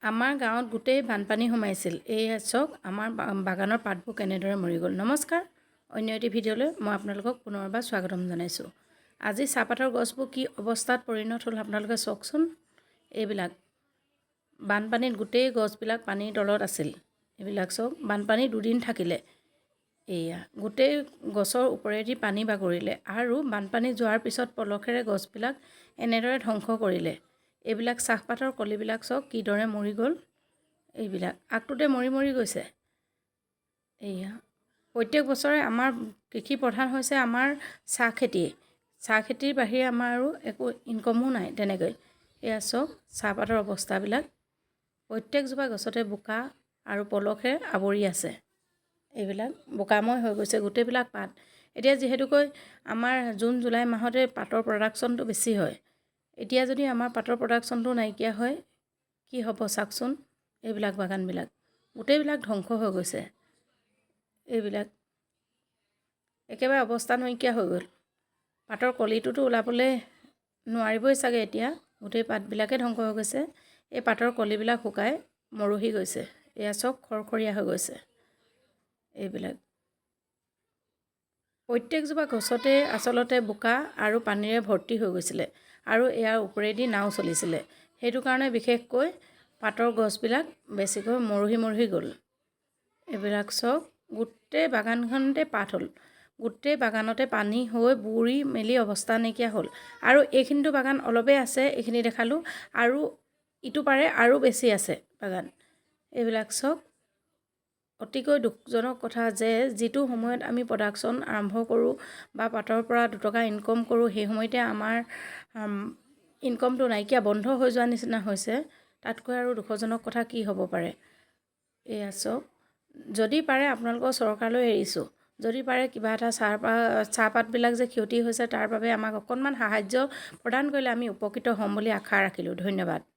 আমাৰ গাঁৱত গোটেই বানপানী সোমাইছিল। এই চাওক আমাৰ বাগানৰ পাতবোৰ কেনেদৰে মৰি গ'ল। নমস্কাৰ, অন্য এটি ভিডিঅ'লৈ মই আপোনালোকক পুনৰবাৰ স্বাগতম জনাইছোঁ। আজি চাহপাতৰ গছবোৰ কি অৱস্থাত পৰিণত হ'ল আপোনালোকে চাওকচোন। এইবিলাক বানপানীত গোটেই গছবিলাক পানীৰ তলত আছিল। এইবিলাক চাওক, বানপানী দুদিন থাকিলে। এয়া গোটেই গছৰ ওপৰেদি পানী বাগৰিলে আৰু বানপানী যোৱাৰ পিছত পলসেৰে গছবিলাক এনেদৰে ধ্বংস কৰিলে। এইবিলাক চাহপাতৰ কলিবিলাক চাওক কিদৰে মৰি গ'ল। এইবিলাক আগটোতে মৰি মৰি গৈছে। এয়া প্ৰত্যেক বছৰে আমাৰ কৃষি প্ৰধান হৈছে আমাৰ চাহ খেতি। চাহ খেতিৰ বাহিৰে আমাৰ আৰু একো ইনকমো নাই তেনেকৈ। এয়া চাওক চাহপাতৰ অৱস্থাবিলাক, প্ৰত্যেকজোপা গছতে বোকা আৰু পলসে আৱৰি আছে। এইবিলাক বোকাময় হৈ গৈছে গোটেইবিলাক পাত। এতিয়া যিহেতুকৈ আমাৰ জুন জুলাই মাহতে পাতৰ প্ৰডাকশ্যনটো বেছি হয়। এতিয়া যদি আমাৰ পাতৰ প্ৰডাকশ্যনটো নাইকিয়া হয় কি হ'ব চাওকচোন। এইবিলাক বাগানবিলাক গোটেইবিলাক ধ্বংস হৈ গৈছে। এইবিলাক একেবাৰে অৱস্থা নাইকিয়া হৈ গ'ল। পাতৰ কলিটোতো ওলাবলৈ নোৱাৰিবই চাগে এতিয়া। গোটেই পাতবিলাকে ধ্বংস হৈ গৈছে। এই পাতৰ কলিবিলাক শুকাই মৰহি গৈছে। এয়া চব খৰখৰীয়া হৈ গৈছে। এইবিলাক প্ৰত্যেকজোপা গছতে আচলতে বোকা আৰু পানীৰে ভৰ্তি হৈ গৈছিলে আৰু ইয়াৰ ওপৰেদি নাও চলিছিলে। সেইটো কাৰণে বিশেষকৈ পাতৰ গছবিলাক বেছিকৈ মৰহি গ'ল। এইবিলাক চব গোটেই বাগানখনতে পাত হ'ল। গোটেই বাগানতে পানী হৈ বুৰি মেলি অৱস্থা নাইকিয়া হ'ল। আৰু এইখিনিতো বাগান অলপেই আছে, এইখিনি দেখালোঁ, আৰু ইটো পাৰে আৰু বেছি আছে বাগান। এইবিলাক চব অতিকৈ দুখজনক কথা যে যিটো সময়ত আমি প্ৰডাকশ্যন আৰম্ভ কৰোঁ বা পাতৰ পৰা দুটকা ইনকম কৰোঁ, সেই সময়তে আমাৰ ইনকমটো নাইকিয়া বন্ধ হৈ যোৱা নিচিনা হৈছে। তাতকৈ আৰু দুখজনক কথা কি হ'ব পাৰে। এয়া চাওক, যদি পাৰে আপোনালোকৰ চৰকাৰলৈ এৰিছোঁ, যদি পাৰে কিবা এটা চাহপাতবিলাক যে ক্ষতি হৈছে তাৰ বাবে আমাক অকণমান সাহাৰ্য প্ৰদান কৰিলে আমি উপকৃত হ'ম বুলি আশা ৰাখিলোঁ। ধন্যবাদ।